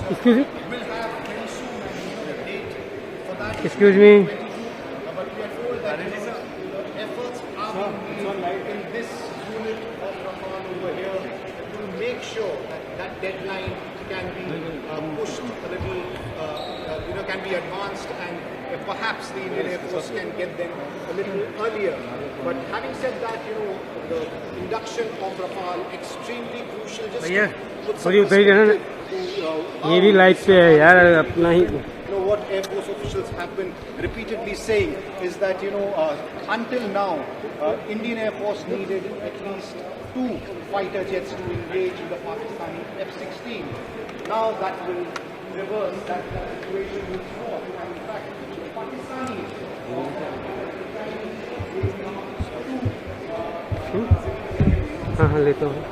Excuse me? We'll have very soon a date for that. Excuse me? But we are told that the efforts are being made in this unit of Rafale over here to make sure that that deadline can be pushed a little, can be advanced, and perhaps the Indian Air Force can get them a little earlier. But having said that, the induction of Rafale extremely crucial. Just भैया to put some थोड़ी उधर ही रहना ना, perspective ये भी light पे है यार अपना ही. what Air Force officials have been repeatedly saying is that until now Indian Air Force needed at least 2 fighter jets to engage in the Pakistani F-16. Now that will reverse, that situation will fall, and in fact the Pakistanis हाँ हाँ लेता हूँ.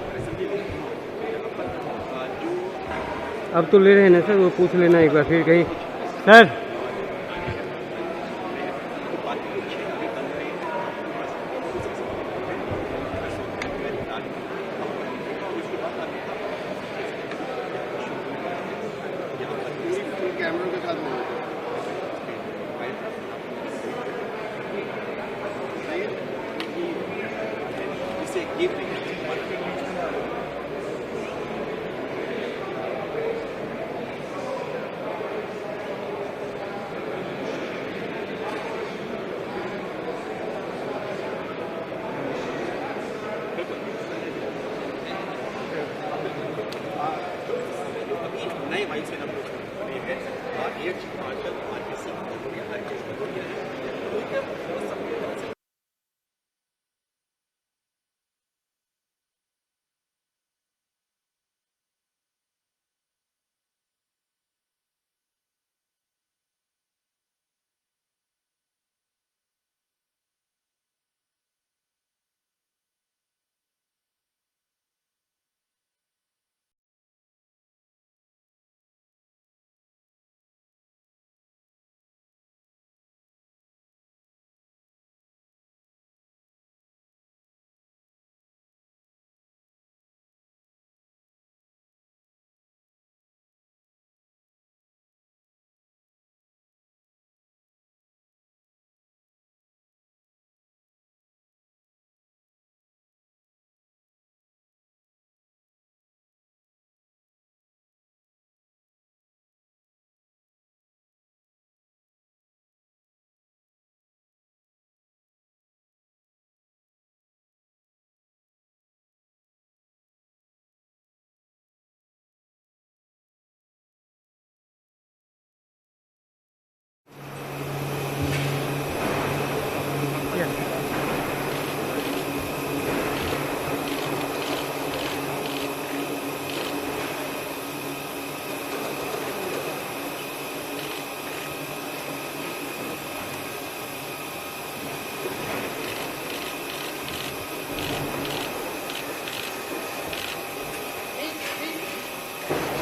अब तो ले रहे हैं ना सर, वो पूछ लेना एक बार फिर कहीं सर. कैमरों के साथ नए वायुसेना हम लोग बने हैं air chief marshal R K. Singh Bhadauria R K. Bhadauria है.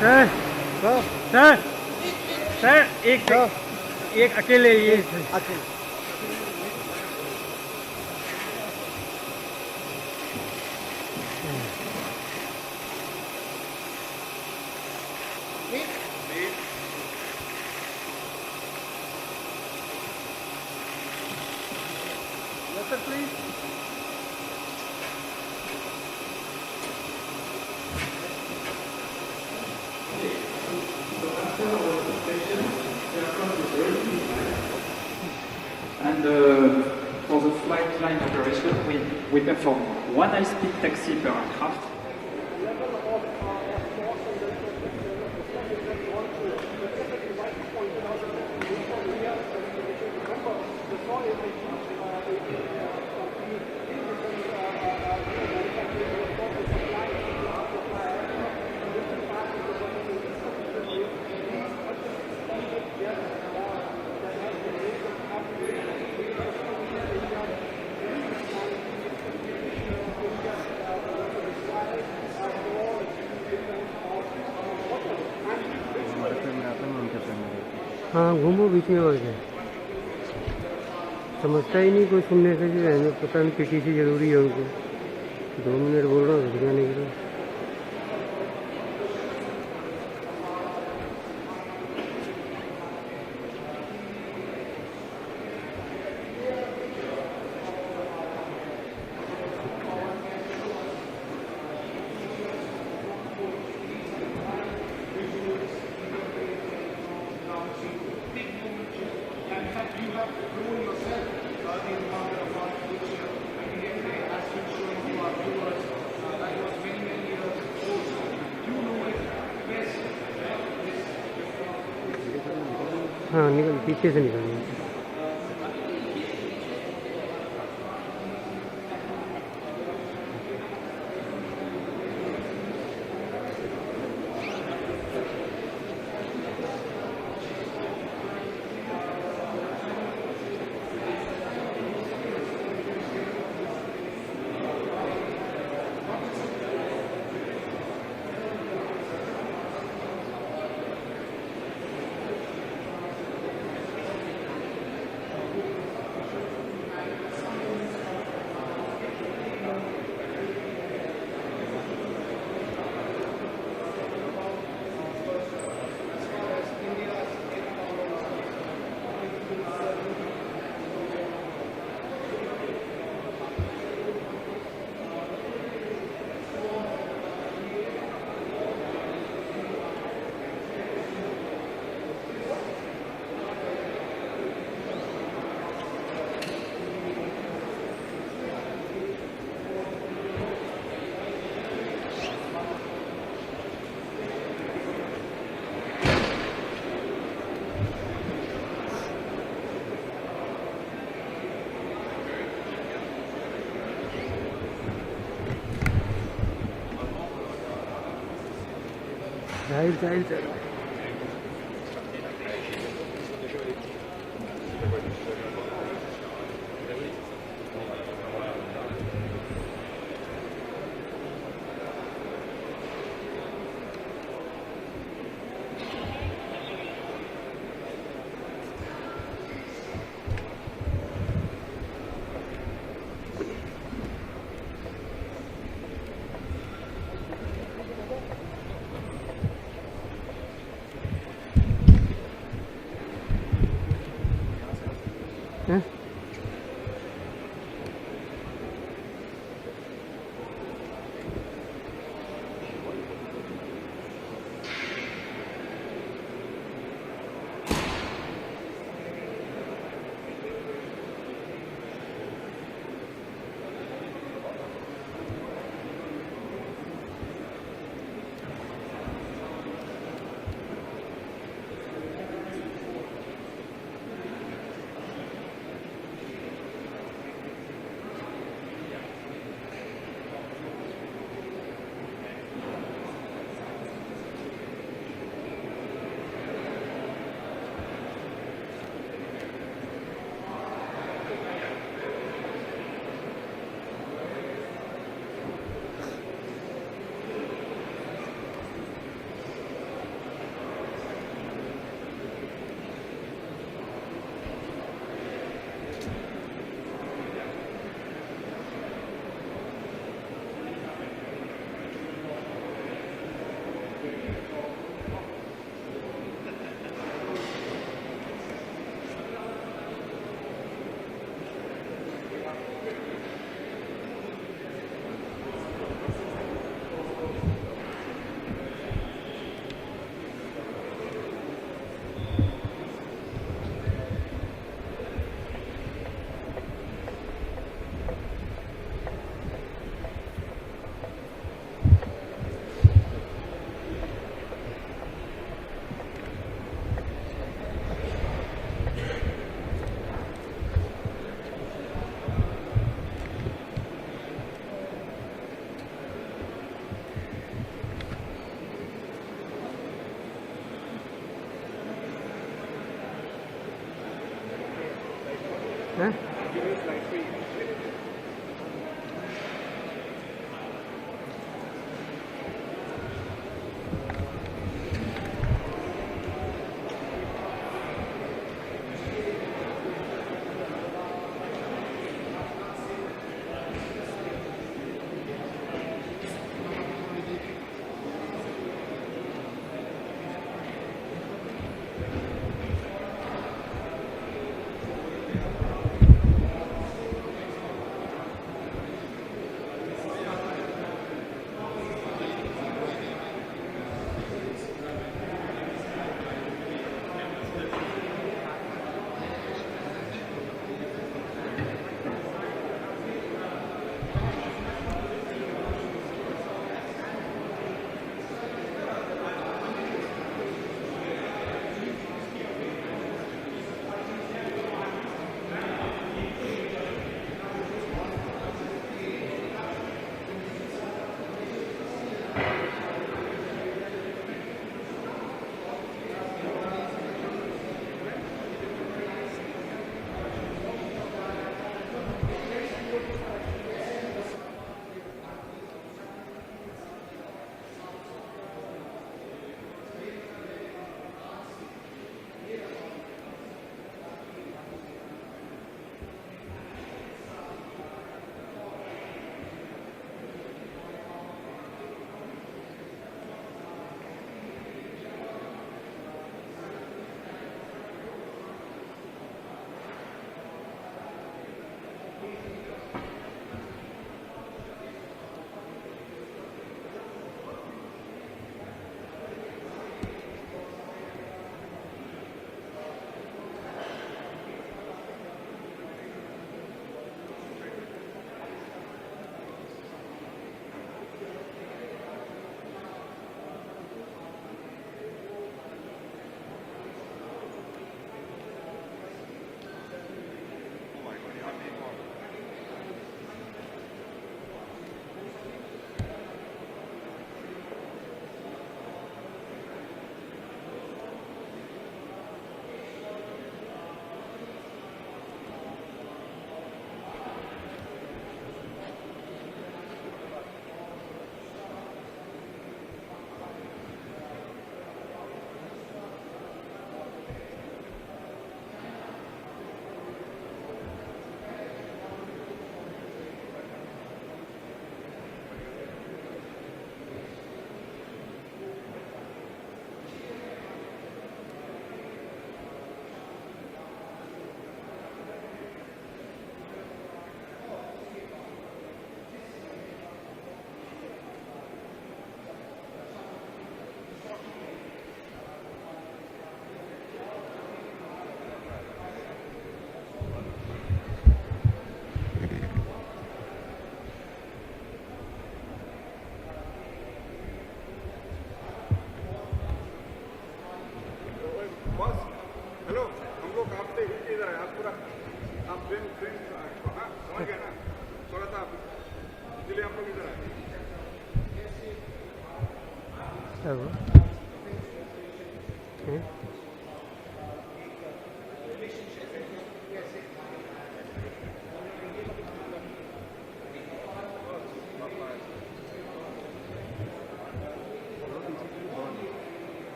सर सर सर एक अकेले ये अकेले Yes, sir, please. And for the flight line operation, we perform one high-speed taxi per aircraft. हाँ घूमो बीच में और क्या समझता ही नहीं कोई सुनने से भी रहने पता नहीं पीटीसी जरूरी है उनको 2 मिनट बोल रहा हूँ रुक जाने के लिए हाँ निकल, पीछे से निकलनी। जाहिर चल रहा है। हैं? हैं? क्या हुआ हैं?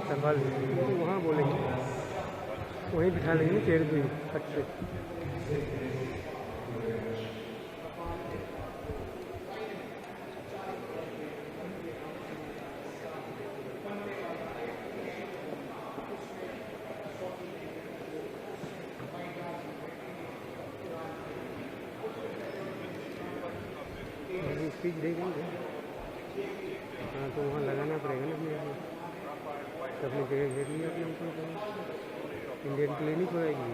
सवाल वहाँ बोलेंगे, वहीं बिठा लेंगे ना चेयर पे फट से। स्पीच देंगे हाँ, तो वहाँ लगाना पड़ेगा ना अपने तो अपनी जगह घेर लिया अपने ऊपर इंडियन के लिए नहीं छोड़ेगी।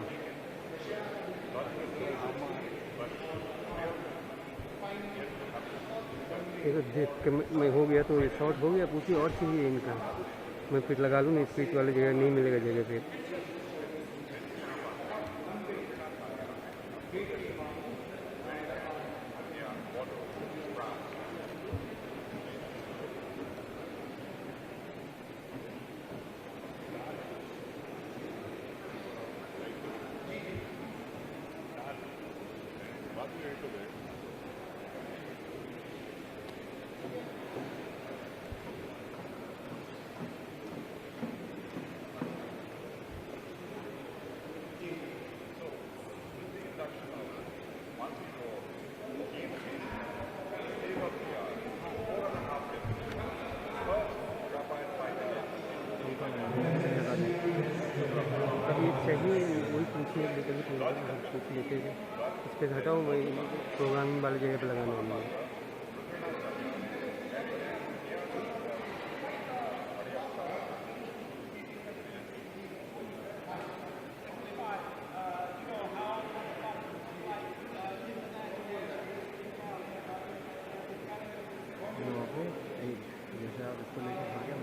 ये तो देख के मैं हो गया तो ये शॉर्ट हो गया, पूछिए और चाहिए इनका, मैं फिर लगा लूँ, स्पीच वाली जगह नहीं मिलेगा जगह फिर। चाहिए वही पूछिए, लेकिन पूछ लेते हैं इस पर हटाओ, वही प्रोग्रामिंग वाली जगह पर लगाना है। जैसे आप इसको लेकर भागे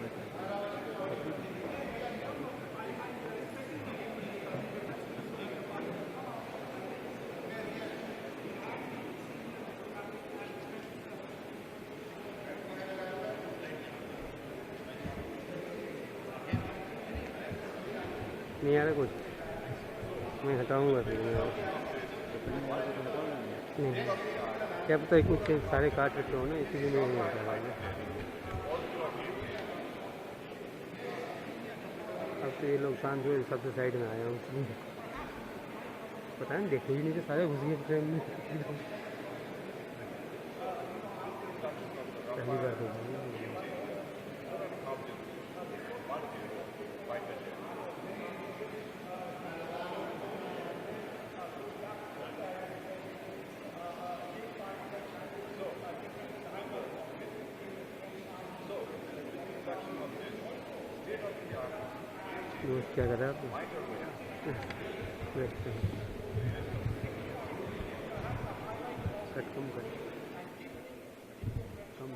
नहीं आ रहा कुछ, मैं हटाऊंगा फिर नहीं, क्या पता है कुछ सारे काट रखे हो ना, इसीलिए नहीं हटा रहा। अब तो ये लोग शांत हुए, सबसे साइड में आया हूँ, पता नहीं देखे ही नहीं थे, सारे घुस गए ट्रेन में। पहली बार हो गई। दोस्त क्या कर रहा है आप? कट कम कर कम।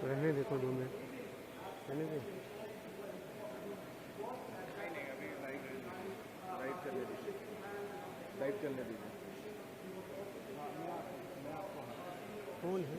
रहने देखो 2 मिनट रहने दे। लाइट चलने दीजिए। कौन है?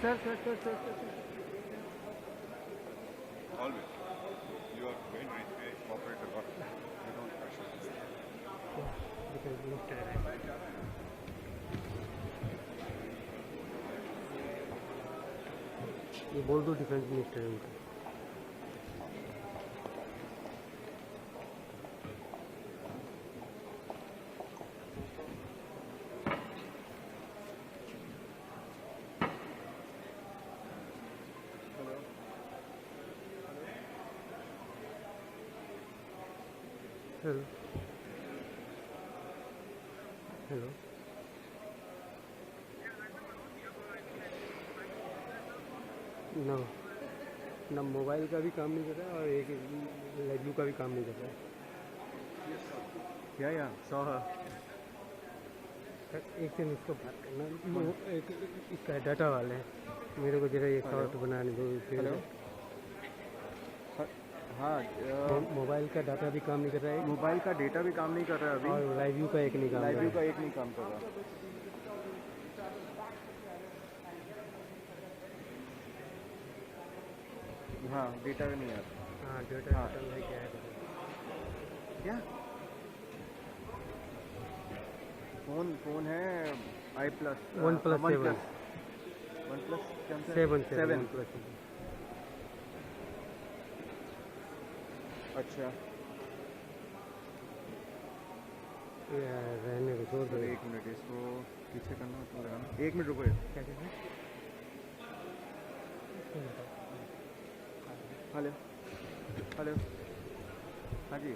Sir. Always. You are very nice way operator work. You don't pressure. Because Minister ये बोल दो डिफेंस मिनिस्टर है उनका. हेलो ना मोबाइल का भी काम नहीं कर रहा है और एक लाइव का भी काम नहीं कर रहा है. या सौ एक दिन इसको बात करना. एक इसका डाटा वाले हैं, मेरे को जरा ये शॉर्ट बनाने दो. हेलो हाँ, मोबाइल का डाटा भी काम नहीं कर रहा है, मोबाइल का डेटा भी काम नहीं कर रहा है अभी, और लाइव व्यू का एक नहीं काम लाइव व्यू का एक नहीं काम कर रहा. हाँ, डेटा भी नहीं आ रहा. हाँ डेटा हाँ. टोटल है क्या है क्या फोन है i+, OnePlus 7 7 प्लस. अच्छा, रहने को छोड़ दो. एक मिनट, इसको पीछे करना तो लगाना. एक मिनट रुको. क्या कहते हैं? हेलो हेलो, हाँ जी.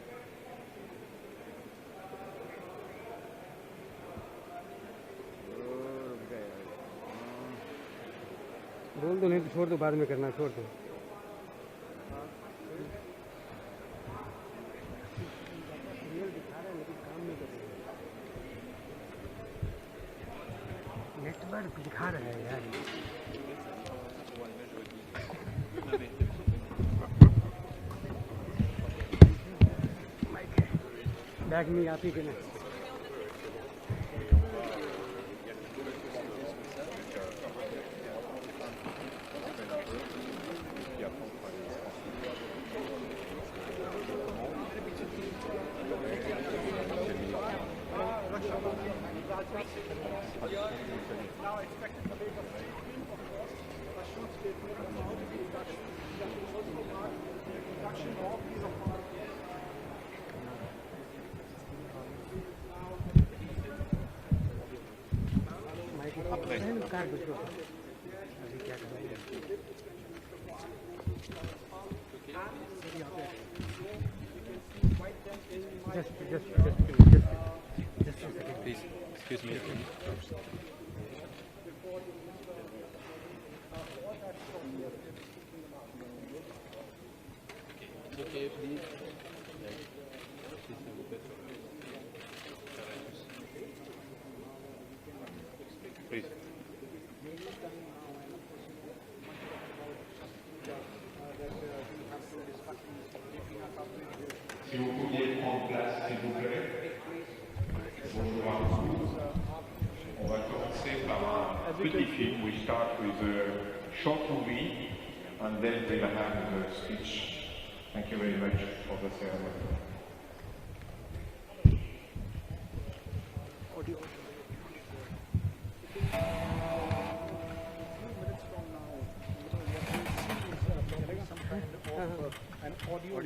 रुक गए. बोल दो, नहीं तो छोड़ दो, बाद में करना, छोड़ दो. दिखा रहा है लेकिन काम नहीं कर रहा. नेटवर्क दिखा रहा है यार. बैग में आती कि नहीं? कार दूसरों को अभी क्या करेंगे? Just a second. Please, excuse me. Okay, please. Please. Si vous pouviez prendre place, s'il vous plaît. Bonjour à tous. On va commencer par un petit film. We start with a short movie and then we'll have the speech. Thank you very much for the ceremony. An audio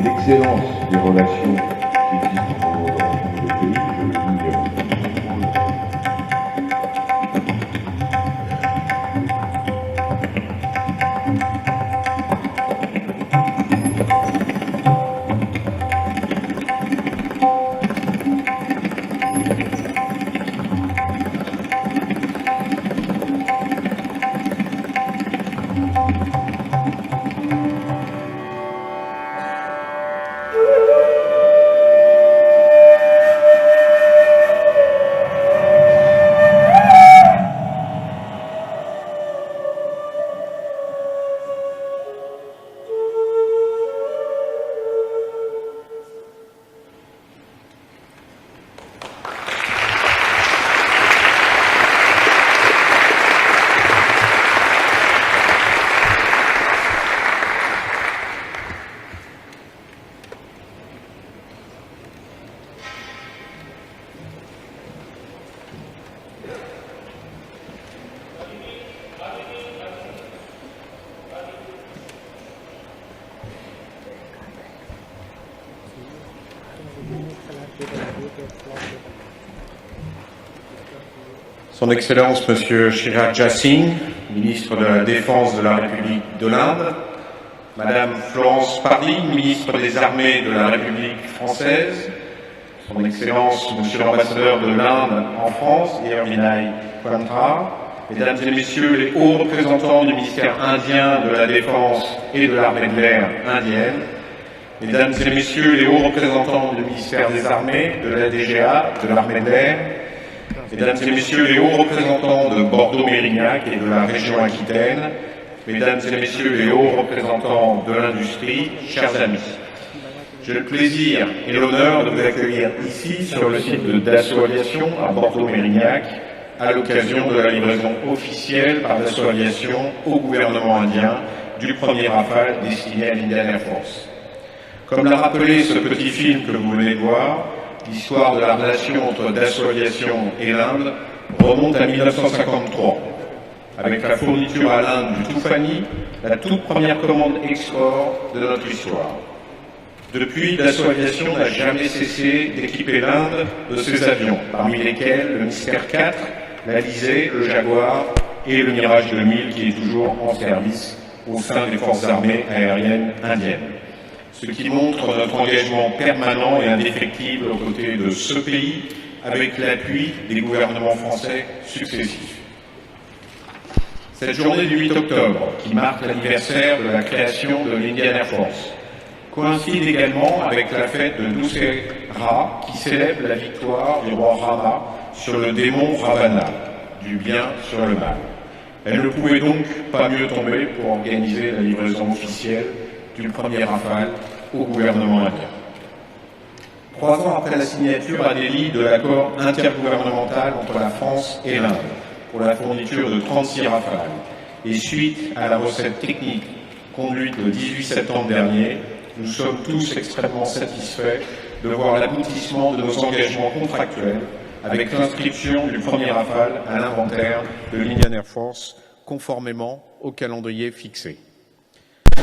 L'excellence des relations qui existent entre les pays, je le dis. Son Excellence Monsieur Rajnath Singh, ministre de la Défense de la République de l'Inde, Madame Florence Parly, ministre des Armées de la République française, Son Excellence Monsieur l'ambassadeur de l'Inde en France, Irvinay Quint, Mesdames et Messieurs les hauts représentants du ministère indien de la Défense et de l'armée de l'air indienne, Mesdames et Messieurs les hauts représentants du ministère des Armées, de la DGA, de l'armée de l'air, Mesdames et Messieurs les hauts représentants de Bordeaux-Mérignac et de la région Aquitaine, Mesdames et Messieurs les hauts représentants de l'industrie, chers amis, j'ai le plaisir et l'honneur de vous accueillir ici sur le site de Dassault Aviation à Bordeaux-Mérignac à l'occasion de la livraison officielle par Dassault Aviation au gouvernement indien du premier Rafale destiné à l'Indian Air Force. Comme l'a rappelé ce petit film que vous venez de voir, l'histoire de la relation entre Dassault Aviation et l'Inde remonte à 1953, avec la fourniture à l'Inde du Toufani, la toute première commande export de notre histoire. Depuis, Dassault Aviation n'a jamais cessé d'équiper l'Inde de ses avions, parmi lesquels le Mystère 4, l'Alizé, le Jaguar et le Mirage 2000 qui est toujours en service au sein des forces armées aériennes indiennes. Ce qui montre notre engagement permanent et indéfectible aux côtés de ce pays avec l'appui des gouvernements français successifs. Cette journée du 8 octobre, qui marque l'anniversaire de la création de l'Indian Air Force, coïncide également avec la fête de Dussehra qui célèbre la victoire du roi Rama sur le démon Ravana, du bien sur le mal. Elle ne pouvait donc pas mieux tomber pour organiser la livraison officielle du premier Rafale au gouvernement indien. 3 ans après la signature à Delhi de l'accord intergouvernemental entre la France et l'Inde pour la fourniture de 36 Rafales, et suite à la recette technique conduite le 18 septembre dernier, nous sommes tous extrêmement satisfaits de voir l'aboutissement de nos engagements contractuels avec l'inscription du premier Rafale à l'inventaire de l'Indian Air Force, conformément au calendrier fixé.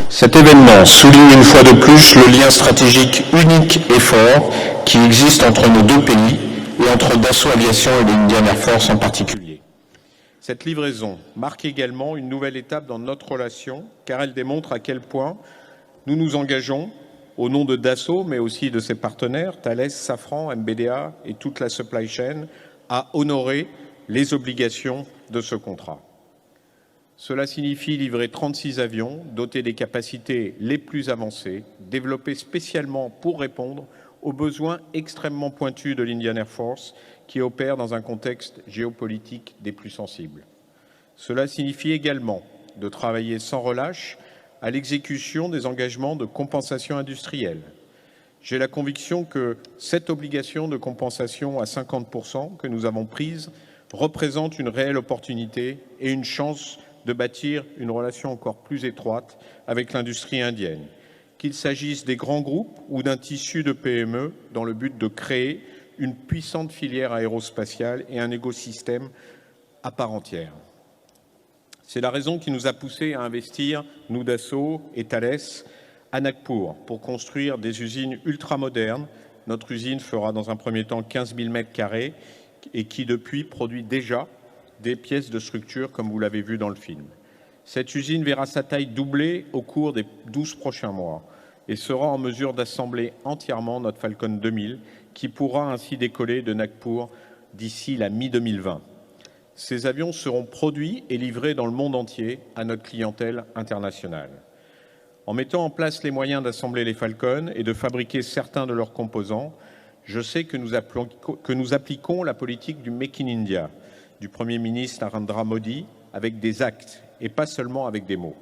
Cet événement souligne une fois de plus le lien stratégique unique et fort qui existe entre nos deux pays et entre Dassault Aviation et l'Indian Air Force en particulier. Cette livraison marque également une nouvelle étape dans notre relation, car elle démontre à quel point nous nous engageons, au nom de Dassault, mais aussi de ses partenaires, Thales, Safran, MBDA et toute la supply chain, à honorer les obligations de ce contrat. Cela signifie livrer 36 avions, dotés des capacités les plus avancées, développés spécialement pour répondre aux besoins extrêmement pointus de l'Indian Air Force, qui opère dans un contexte géopolitique des plus sensibles. Cela signifie également de travailler sans relâche à l'exécution des engagements de compensation industrielle. J'ai la conviction que cette obligation de compensation à 50% que nous avons prise représente une réelle opportunité et une chance de bâtir une relation encore plus étroite avec l'industrie indienne, qu'il s'agisse des grands groupes ou d'un tissu de PME dans le but de créer une puissante filière aérospatiale et un écosystème à part entière. C'est la raison qui nous a poussés à investir, nous Dassault et Thales, à Nagpur pour construire des usines ultramodernes. Notre usine fera dans un premier temps 15 000 m² et qui depuis produit déjà des pièces de structure comme vous l'avez vu dans le film. Cette usine verra sa taille doubler au cours des 12 prochains mois et sera en mesure d'assembler entièrement notre Falcon 2000 qui pourra ainsi décoller de Nagpur d'ici la mi-2020. Ces avions seront produits et livrés dans le monde entier à notre clientèle internationale. En mettant en place les moyens d'assembler les Falcons et de fabriquer certains de leurs composants, je sais que nous appliquons la politique du Make in India du Premier ministre Narendra Modi avec des actes et pas seulement avec des mots.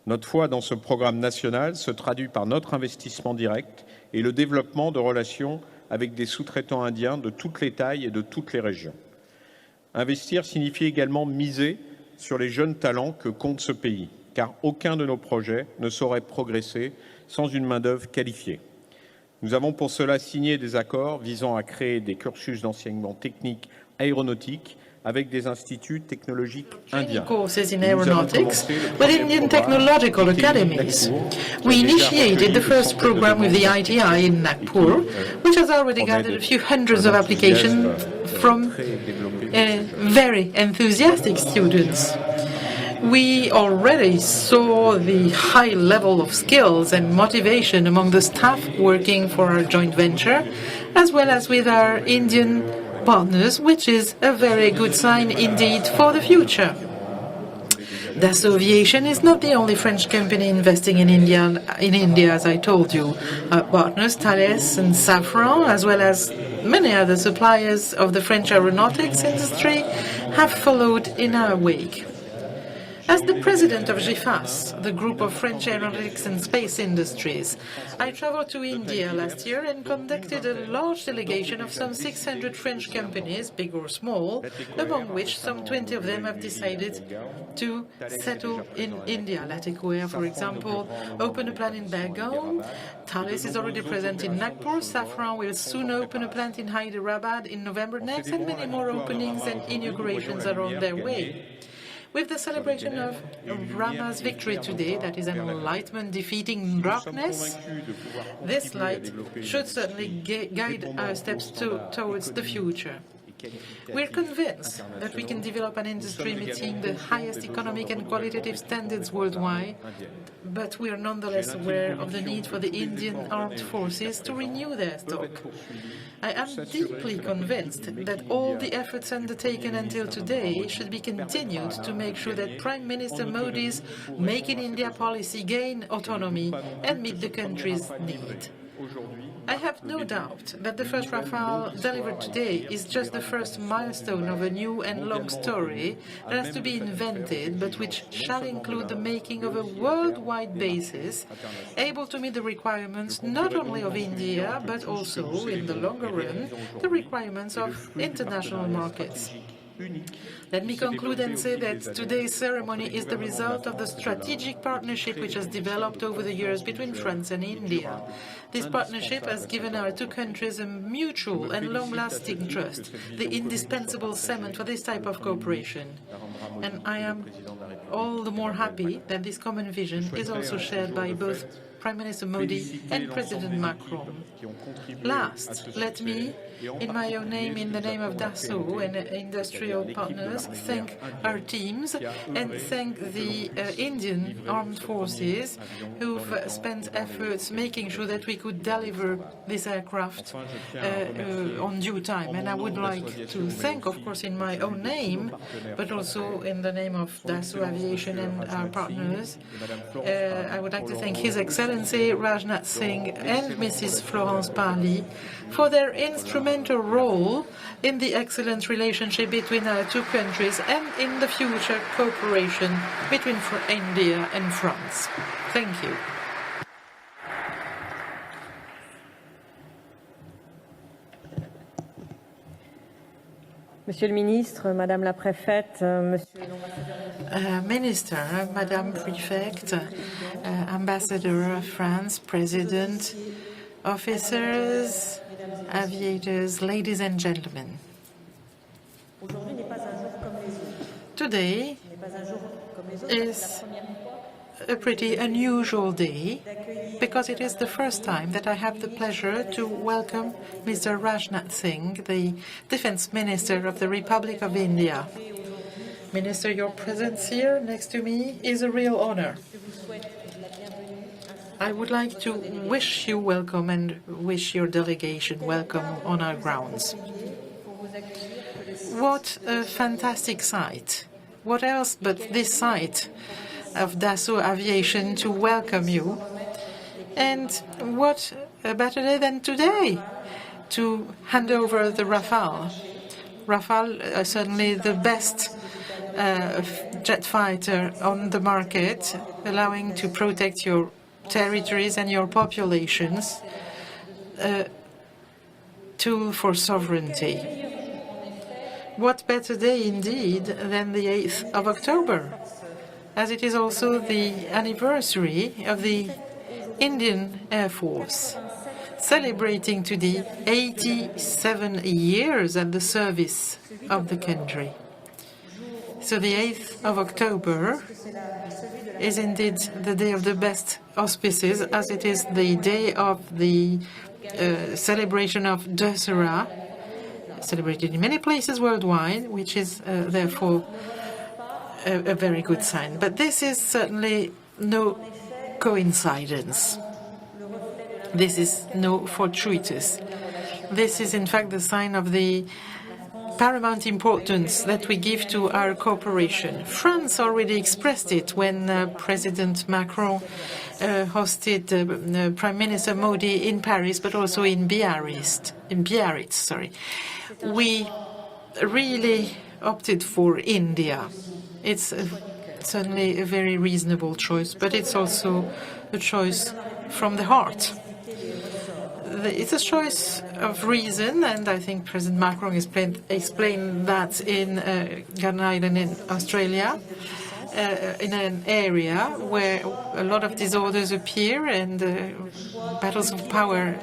Notre foi dans ce programme national se traduit par notre investissement direct et le développement de relations avec des sous-traitants indiens de toutes les tailles et de toutes les régions. Investir signifie également miser sur les jeunes talents que compte ce pays, car aucun de nos projets ne saurait progresser sans une main-d'œuvre qualifiée. Nous avons pour cela signé des accords visant à créer des cursus d'enseignement technique aéronautique avec des instituts technologiques indiens. Courses in aeronautics with Indian technological academies. We initiated the first program with the ITI in Nagpur, which has already gathered a few hundreds of applications from very enthusiastic students. We already saw the high level of skills and motivation among the staff working for our joint venture, as well as with our Indian partners, which is a very good sign indeed for the future. Dassault Aviation is not the only French company investing in India, as I told you. Our partners, Thales and Safran, as well as many other suppliers of the French aeronautics industry, have followed in our wake. As the president of GIFAS, the group of French aeronautics and space industries, I traveled to India last year and conducted a large delegation of some 600 French companies, big or small, among which some 20 of them have decided to settle in India. Latico Air, for example, opened a plant in Belgaum. Thales is already present in Nagpur. Safran will soon open a plant in Hyderabad in November next, and many more openings and inaugurations are on their way. With the celebration of Rama's victory today, that is an enlightenment defeating darkness, this light should certainly guide our steps towards the future. We're convinced that we can develop an industry meeting the highest economic and qualitative standards worldwide, but we are nonetheless aware of the need for the Indian armed forces to renew their stock. I am deeply convinced that all the efforts undertaken until today should be continued to make sure that Prime Minister Modi's Make in India policy gain autonomy and meet the country's need. I have no doubt that the first Rafale delivered today is just the first milestone of a new and long story that has to be invented, but which shall include the making of a worldwide basis, able to meet the requirements not only of India, but also, in the longer run, the requirements of international markets. Let me conclude and say that today's ceremony is the result of the strategic partnership which has developed over the years between France and India. This partnership has given our two countries a mutual and long-lasting trust, the indispensable cement for this type of cooperation. And I am all the more happy that this common vision is also shared by both Prime Minister Modi and President Macron. Last, let me, in my own name, in the name of Dassault and industrial partners, thank our teams and thank the Indian armed forces who've spent efforts making sure that we could deliver this aircraft on due time. And I would like to thank, of course, in my own name, but also in the name of Dassault Aviation and our partners, I would like to thank His Excellency Rajnath Singh and Mrs. Florence Parly for their instrumental role in the excellent relationship between our two countries and in the future cooperation between India and France. Thank you. Monsieur le Ministre, Madame la Préfète, Monsieur Minister, Madame Prefect, Ambassador of France, President, officers, aviators, ladies and gentlemen. Today is a pretty unusual day because it is the first time that I have the pleasure to welcome Mr. Rajnath Singh, the Defense Minister of the Republic of India. Minister, your presence here next to me is a real honor. I would like to wish you welcome and wish your delegation welcome on our grounds. What a fantastic sight. What else but this sight of Dassault Aviation to welcome you. And what a better day than today to hand over the Rafale. Rafale, certainly the best jet fighter on the market, allowing to protect your territories and your populations, tool for sovereignty. What better day indeed than the 8th of October, as it is also the anniversary of the Indian Air Force, celebrating today 87 years at the service of the country. So the 8th of October is indeed the day of the best auspices, as it is the day of the celebration of Dassault, celebrated in many places worldwide, which is therefore a very good sign. But this is certainly no coincidence. This is no fortuitous. This is in fact the sign of the paramount importance that we give to our cooperation. France already expressed it when President Macron hosted Prime Minister Modi in Paris, but also in Biarritz. We really opted for India. It's certainly a very reasonable choice, but it's also a choice from the heart. It's a choice of reason, and I think President Macron explained that in Garden Island in Australia, in an area where a lot of disorders appear and battles of power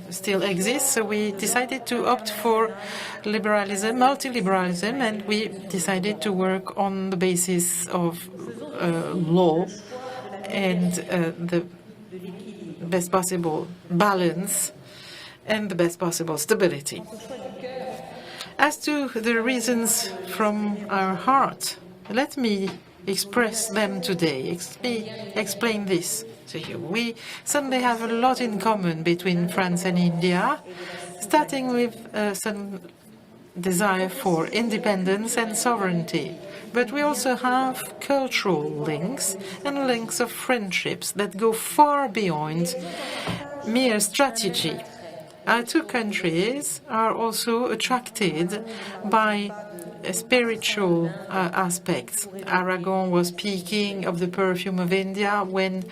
still exist. So we decided to opt for liberalism, multiliberalism, and we decided to work on the basis of law and the best possible balance and the best possible stability. As to the reasons from our heart, let me express them today, explain this to you. We certainly have a lot in common between France and India, starting with some desire for independence and sovereignty. But we also have cultural links and links of friendships that go far beyond mere strategy. Our two countries are also attracted by spiritual aspects. Aragon was speaking of the perfume of India when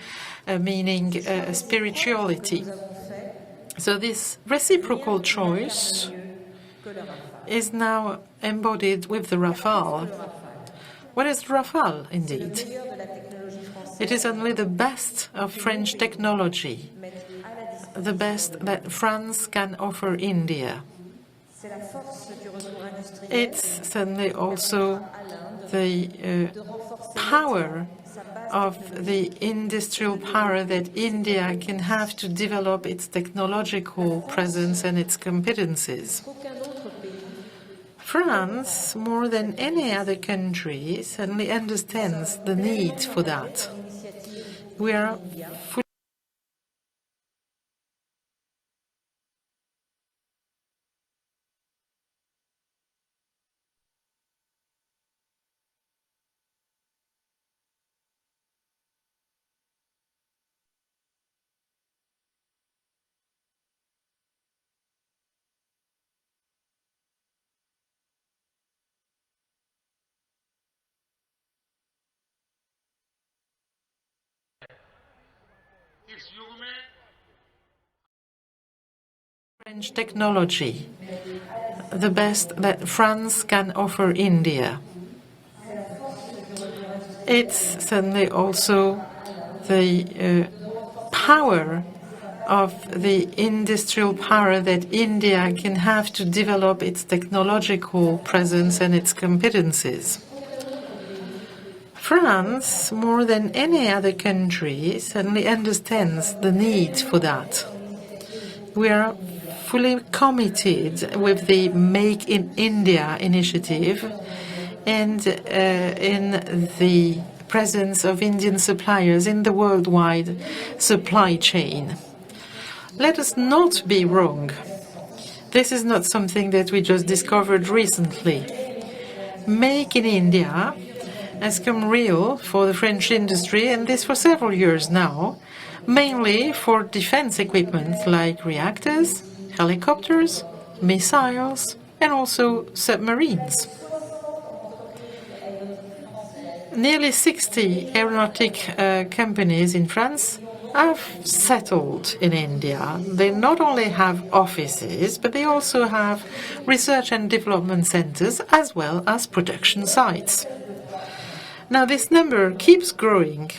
meaning spirituality. So this reciprocal choice is now embodied with the Rafale. What is Rafale, indeed? It is only the best of French technology, the best that France can offer India. It's certainly also the power of the industrial power that India can have to develop its technological presence and its competencies. France, more than any other country, certainly understands the need for that. We are fully French technology, the best that France can offer India. It's certainly also the power of the industrial power that India can have to develop its technological presence and its competencies. France, more than any other country, certainly understands the need for that. We are fully committed with the Make in India initiative and in the presence of Indian suppliers in the worldwide supply chain. Let us not be wrong. This is not something that we just discovered recently. Make in India has come real for the French industry, and this for several years now, mainly for defense equipment like reactors, helicopters, missiles, and also submarines. Nearly 60 aeronautic companies in France have settled in India. They not only have offices, but they also have research and development centers as well as production sites. Now, this number keeps growing,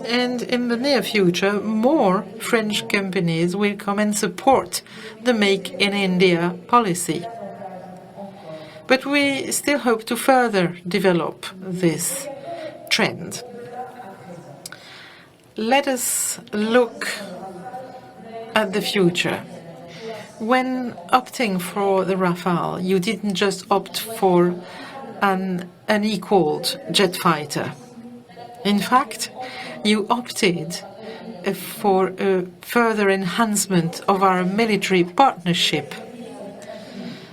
and in the near future, more French companies will come and support the Make in India policy. But we still hope to further develop this trend. Let us look at the future. When opting for the Rafale, you didn't just opt for an unequaled jet fighter. In fact, you opted for a further enhancement of our military partnership.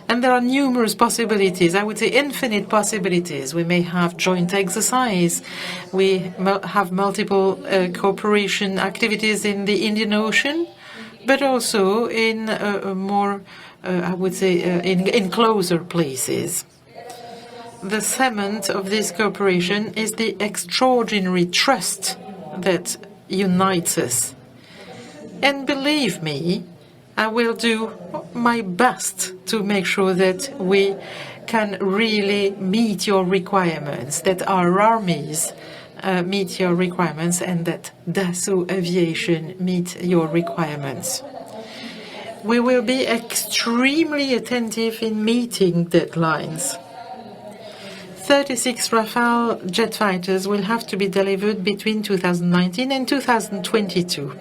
And there are numerous possibilities, I would say infinite possibilities. We may have joint exercise. We have multiple cooperation activities in the Indian Ocean, but also in more, I would say, in closer places. The cement of this cooperation is the extraordinary trust that unites us. And believe me, I will do my best to make sure that we can really meet your requirements, that our armies meet your requirements, and that Dassault Aviation meet your requirements. We will be extremely attentive in meeting deadlines. 36 Rafale jet fighters will have to be delivered between 2019 and 2022.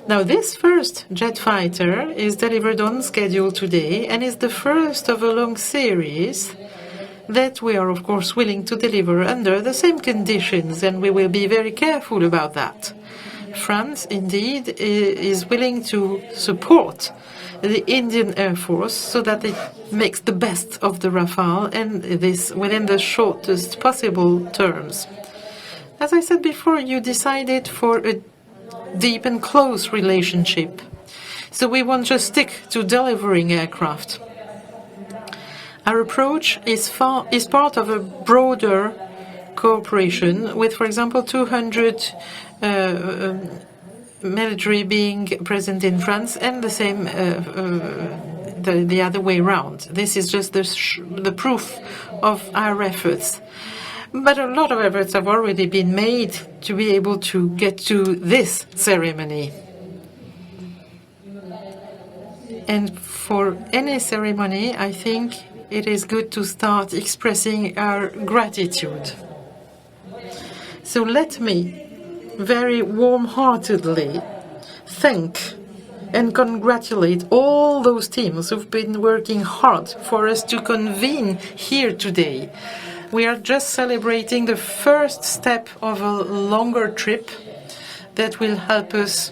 Now, this first jet fighter is delivered on schedule today and is the first of a long series that we are, of course, willing to deliver under the same conditions, and we will be very careful about that. France, indeed, is willing to support the Indian Air Force so that it makes the best of the Rafale, and this within the shortest possible terms. As I said before, you decided for a deep and close relationship. So we won't just stick to delivering aircraft. Our approach is part of a broader cooperation with, for example, 200 military being present in France, and the the other way around. This is just the proof of our efforts. But a lot of efforts have already been made to be able to get to this ceremony. And for any ceremony, I think it is good to start expressing our gratitude. So let me very warm-heartedly thank and congratulate all those teams who've been working hard for us to convene here today. We are just celebrating the first step of a longer trip that will help us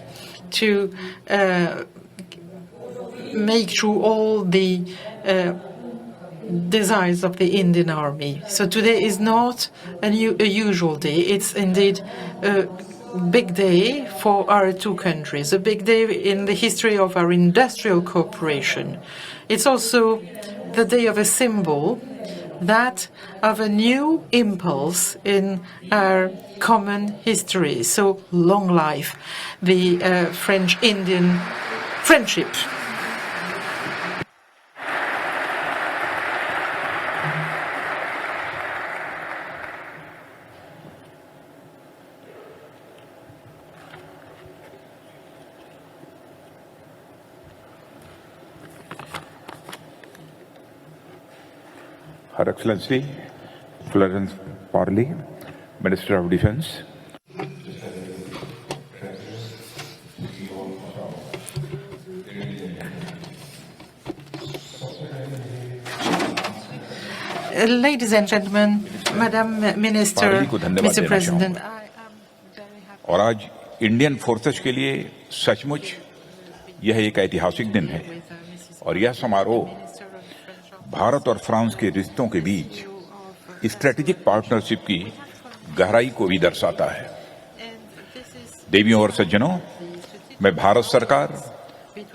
to make through all the desires of the Indian Army. So today is not a usual day. It's indeed a big day for our two countries, a big day in the history of our industrial cooperation. It's also the day of a symbol, that of a new impulse in our common history. So long life the French-Indian friendship. Her Excellency Florence Parly, Minister of Defense. Ladies and gentlemen, Madam Minister, Mr. President, I am very happy. और आज Indian forces के लिए सचमुच यह एक ऐतिहासिक दिन है और यह समारोह भारत और फ्रांस के रिश्तों के बीच स्ट्रेटेजिक पार्टनरशिप की गहराई को भी दर्शाता है। देवियों और सज्जनों, मैं भारत सरकार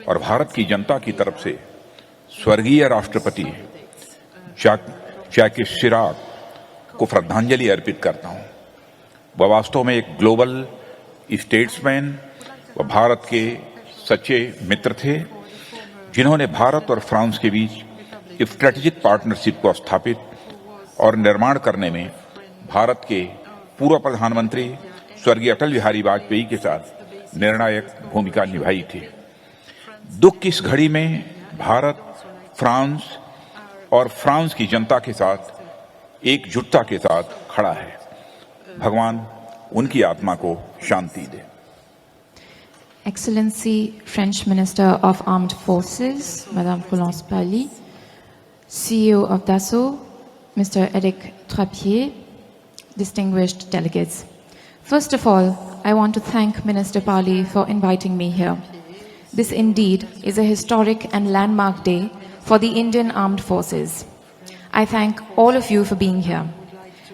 और भारत की जनता की तरफ से स्वर्गीय राष्ट्रपति जैक शिराक को श्रद्धांजलि अर्पित करता हूं। वह वास्तव में एक ग्लोबल स्टेट्समैन व भारत के सच्चे मित्र थे, जिन्होंने भारत और फ्रांस के बीच स्ट्रेटेजिक पार्टनरशिप को स्थापित और निर्माण करने में भारत के पूर्व प्रधानमंत्री स्वर्गीय अटल बिहारी वाजपेयी के साथ निर्णायक भूमिका निभाई थी। दुख की इस घड़ी में भारत, फ्रांस और फ्रांस की जनता के साथ एकजुटता के साथ खड़ा है। भगवान उनकी आत्मा को शांति दे। Excellency French Minister of Armed Forces, Madame Florence Parly, CEO of Dassault, Mr. Eric Trappier, distinguished delegates. First of all, I want to thank Minister Parly for inviting me here. This indeed is a historic and landmark day for the Indian Armed Forces. I thank all of you for being here.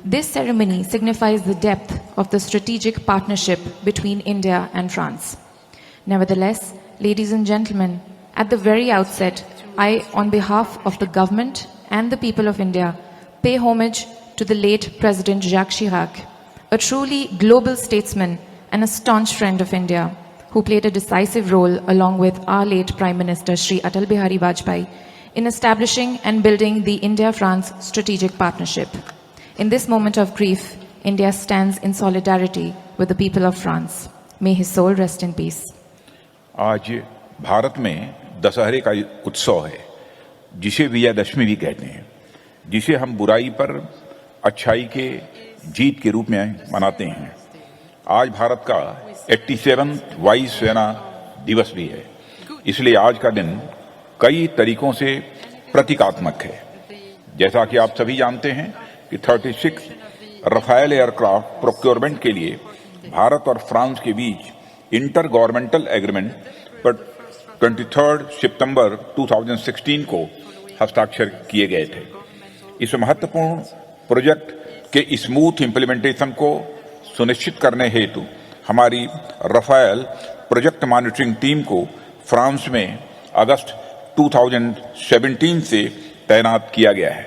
This ceremony signifies the depth of the strategic partnership between India and France. Nevertheless, ladies and gentlemen, at the very outset, I, on behalf of the government and the people of India, pay homage to the late President Jacques Chirac, a truly global statesman and a staunch friend of India, who played a decisive role along with our late Prime Minister Shri Atal Bihari Vajpayee in establishing and building the India-France strategic partnership. In this moment of grief, India stands in solidarity with the people of France. May his soul rest in peace. आज भारत में दशहरे का उत्सव है, जिसे विजयदशमी भी कहते हैं, जिसे हम बुराई पर अच्छाई के जीत के रूप में मनाते हैं। आज भारत का 87वां वायु सेना दिवस भी है, इसलिए आज का दिन कई तरीकों से प्रतीकात्मक है। जैसा कि आप सभी जानते हैं कि 36 रफाल एयरक्राफ्ट प्रोक्योरमेंट के लिए भारत और फ्रांस के बीच इंटर गवर्नमेंटल एग्रीमेंट पर 23 सितंबर 2016 को हस्ताक्षर किए गए थे। इस महत्वपूर्ण प्रोजेक्ट के स्मूथ इंप्लीमेंटेशन को सुनिश्चित करने हेतु हमारी रफाल प्रोजेक्ट मॉनिटरिंग टीम को फ्रांस में अगस्त 2017 से तैनात किया गया है।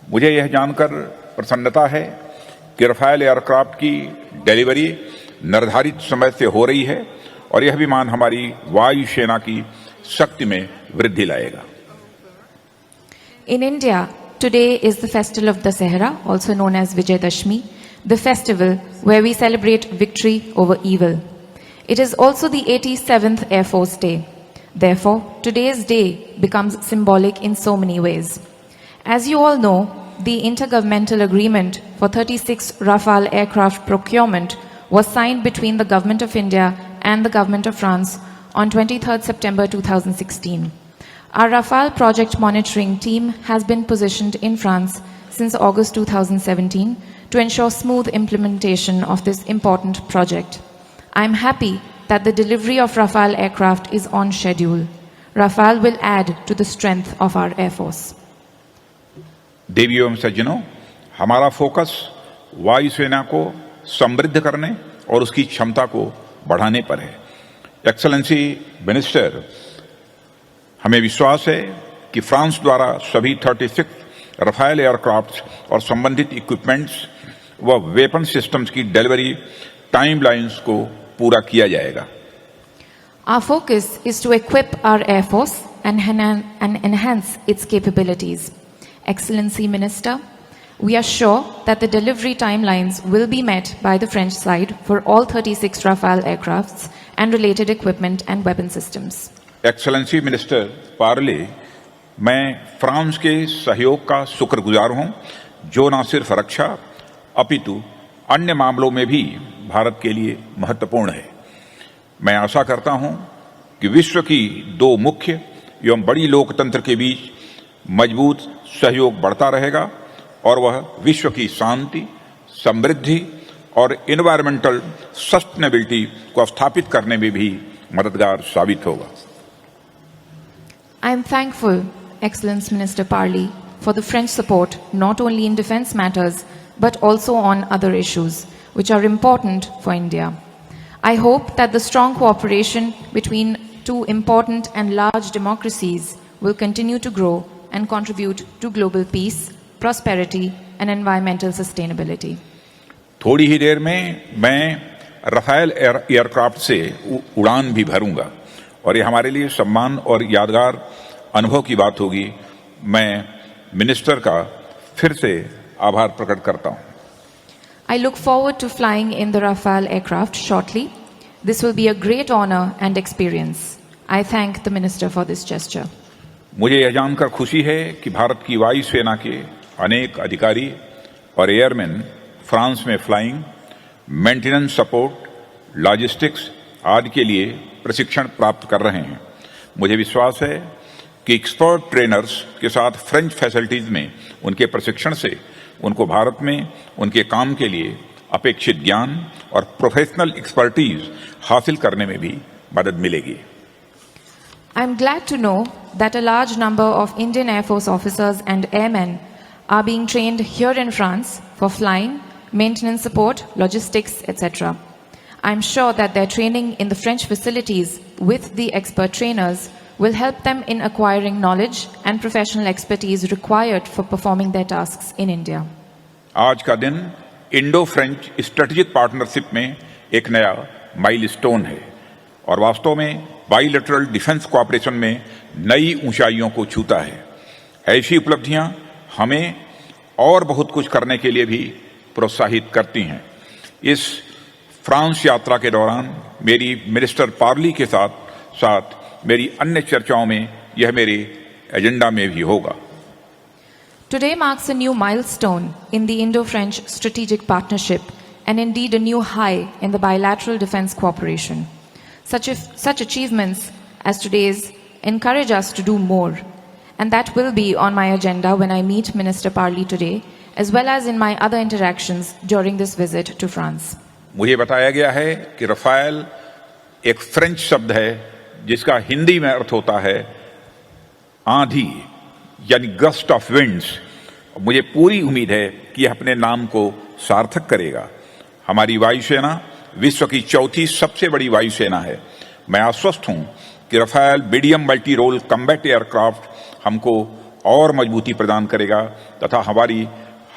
मुझे यह जानकर प्रसन्नता है कि रफाल एयरक्राफ्ट की डिलीवरी निर्धारित समय से हो रही है और यह विमान हमारी वायु सेना की शक्ति में वृद्धि लाएगा। In India, today is the festival of Dassault, also known as Vijayadashmi, the festival where we celebrate victory over evil. It is also the 87th Air Force Day. Therefore, today's day becomes symbolic in so many ways. As you all know, the intergovernmental agreement for 36 Rafale aircraft procurement was signed between the Government of India and the Government of France on 23rd September 2016. Our Rafale project monitoring team has been positioned in France since August 2017 to ensure smooth implementation of this important project. I am happy that the delivery of Rafale aircraft is on schedule. Rafale will add to the strength of our Air Force. देवियों एवं सज्जनों, हमारा focus वायुसेना को समृद्ध करने और उसकी क्षमता को बढ़ाने पर है। एक्सेलेंसी मिनिस्टर, हमें विश्वास है कि फ्रांस द्वारा सभी 36 रफाल एयरक्राफ्ट और संबंधित इक्विपमेंट्स व वेपन सिस्टम्स की डिलीवरी टाइमलाइंस को पूरा किया जाएगा। Our focus is to equip our Air Force and enhance its capabilities. Excellency Minister, we are sure that the delivery timelines will be met by the French side for all 36 Rafale aircrafts and related equipment and weapon systems. Excellency minister Parle, मैं France के सहयोग का शुक्रगुजार हूं, जो न सिर्फ रक्षा अपितु अन्य मामलों में भी भारत के लिए महत्वपूर्ण है। मैं आशा करता हूं कि विश्व की दो मुख्य एवं बड़ी लोकतंत्र के बीच मजबूत सहयोग बढ़ता रहेगा और वह विश्व की शांति, समृद्धि और एनवायरमेंटल सस्टेनेबिलिटी को स्थापित करने में भी मददगार साबित होगा। I am thankful, Excellence Minister Parly, for the French support not only in defense matters but also on other issues which are important for India. I hope that the strong cooperation between two important and large democracies will continue to grow and contribute to global peace, prosperity and environmental sustainability. थोड़ी ही देर में मैं Rafale aircraft से उड़ान भी भरूंगा और ये हमारे लिए सम्मान और यादगार अनुभव की बात होगी। मैं मिनिस्टर का फिर से आभार प्रकट करता हूं। I look forward to flying in the Rafale aircraft shortly. This will be a great honor and experience. I thank the Minister for this gesture. मुझे यह जानकर खुशी है कि भारत की वायुसेना के अनेक अधिकारी और एयरमैन फ्रांस में फ्लाइंग, मेंटेनेंस सपोर्ट, लॉजिस्टिक्स आदि के लिए प्रशिक्षण प्राप्त कर रहे हैं। मुझे विश्वास है कि एक्सपर्ट ट्रेनर्स के साथ फ्रेंच फैसिलिटीज में उनके प्रशिक्षण से उनको भारत में उनके काम के लिए अपेक्षित ज्ञान और प्रोफेशनल एक्सपर्टीज हासिल करने में भी मदद मिलेगी। I am glad to know that a large number of Indian Air Force officers and airmen are being trained here in France for flying, maintenance support, logistics, etc. I am sure that their training in the French facilities with the expert trainers will help them in acquiring knowledge and professional expertise required for performing their tasks in India. आज का दिन Indo French strategic partnership में एक नया milestone है और वास्तव में बाइलेटरल डिफेंस कोऑपरेशन में नई ऊंचाइयों को छूता है। ऐसी उपलब्धियां हमें और बहुत कुछ करने के लिए भी प्रोत्साहित करती हैं। इस फ्रांस यात्रा के दौरान मेरी मिनिस्टर पार्ली के साथ साथ मेरी अन्य चर्चाओं में यह मेरे एजेंडा में भी होगा। Today marks a new milestone in the Indo-French strategic partnership and indeed a new high in the bilateral defense cooperation. Such achievements as today's encourage us to do more, and that will be on my agenda when I meet Minister Parly today, as well as in my other interactions during this visit to France. मुझे बताया गया है कि Rafale एक French शब्द है जिसका हिंदी में अर्थ होता है आंधी, यानी गस्ट ऑफ विंड्स। मुझे पूरी उम्मीद है कि यह अपने नाम को सार्थक करेगा। हमारी वायुसेना विश्व की चौथी सबसे बड़ी वायुसेना है। मैं आश्वस्त हूं कि Rafale medium multi role combat aircraft हमको और मजबूती प्रदान करेगा तथा हमारी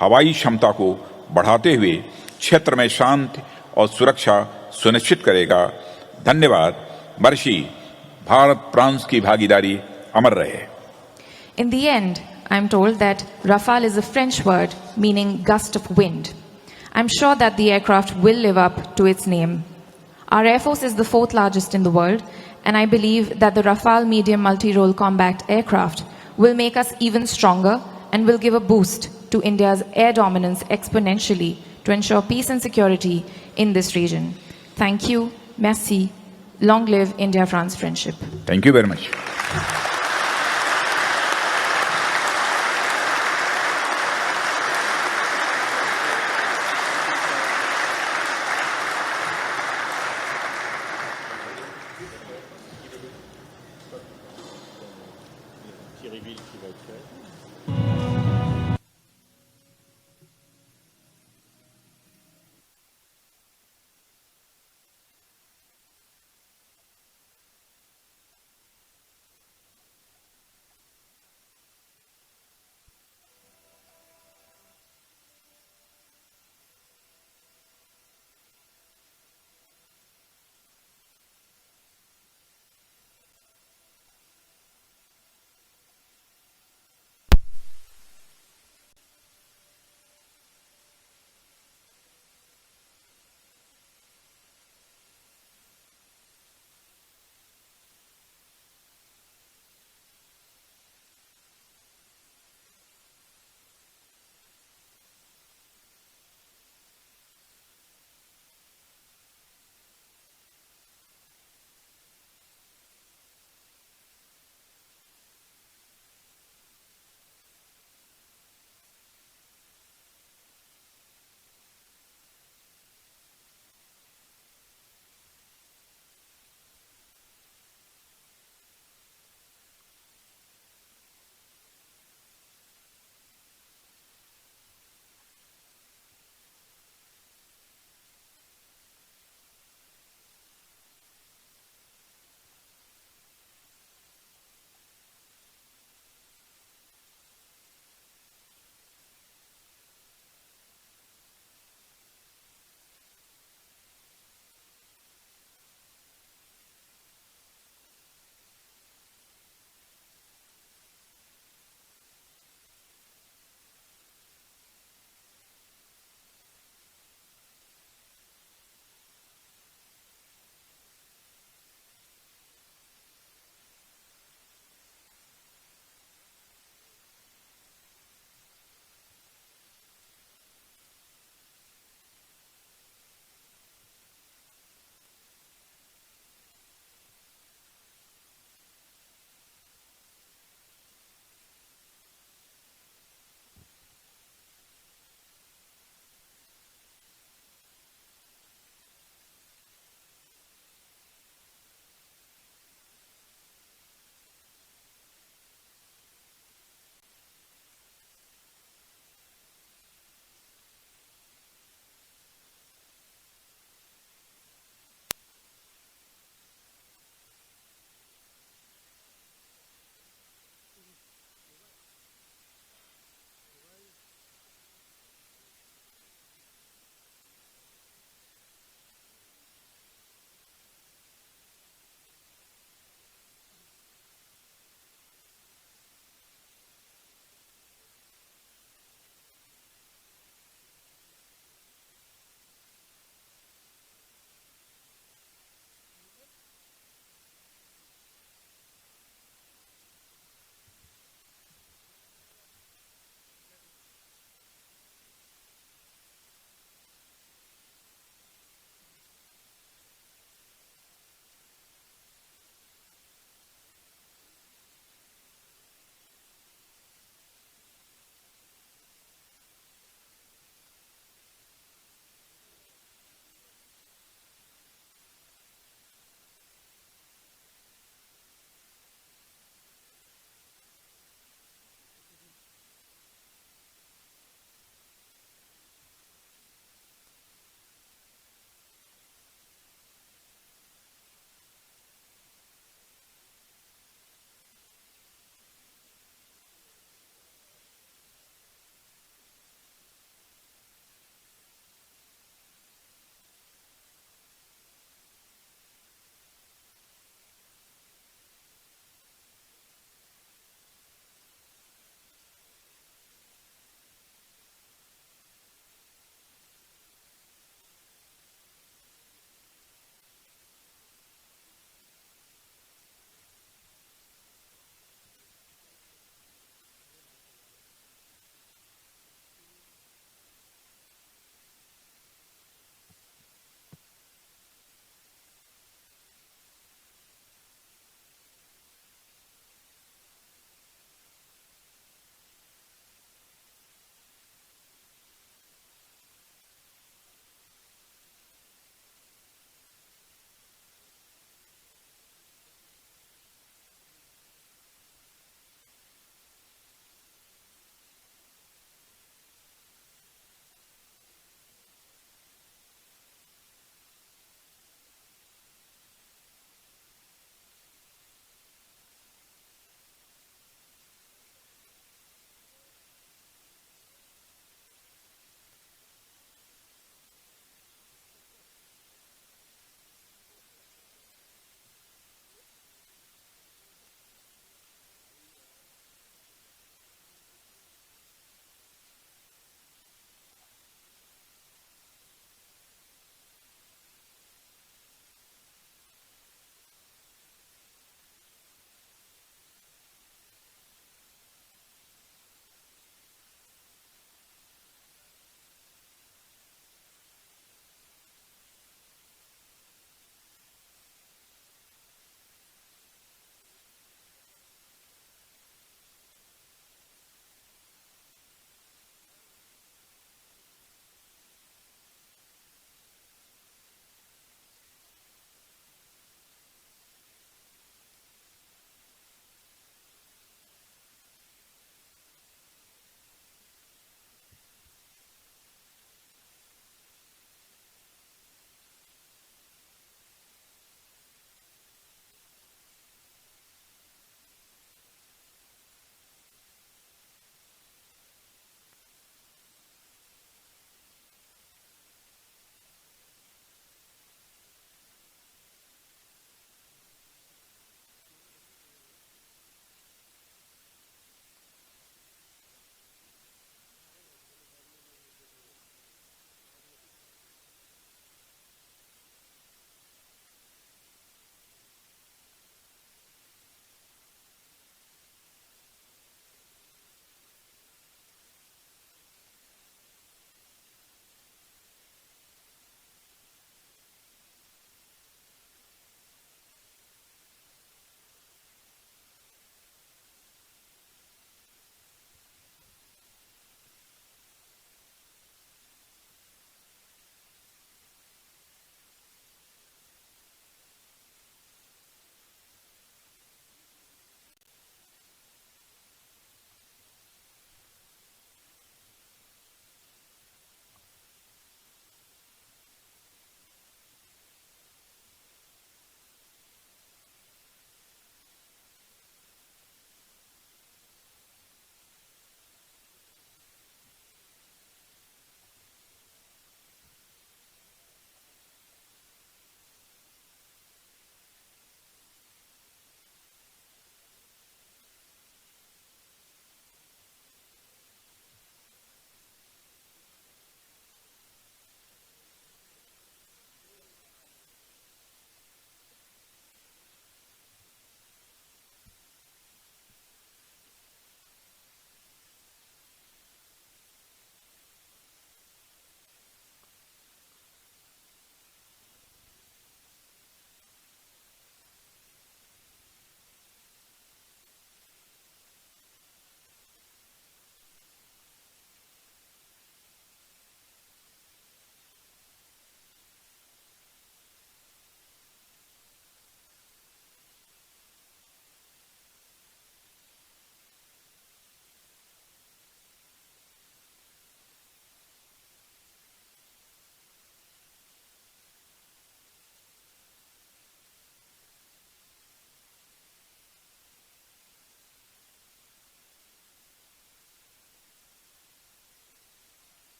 हवाई क्षमता को बढ़ाते हुए क्षेत्र में शांति और सुरक्षा सुनिश्चित करेगा। धन्यवाद। मर्शी। भारत फ्रांस की भागीदारी अमर रहे। In the end, I'm told that Rafale is a French word meaning gust of wind. I'm sure that the aircraft will live up to its name. Our Air Force is the 4th largest in the world, and I believe that the Rafale medium multi-role combat aircraft will make us even stronger and will give a boost to India's air dominance exponentially to ensure peace and security in this region. Thank you. Merci. Long live India-France friendship. Thank you very much. Qui va être fait.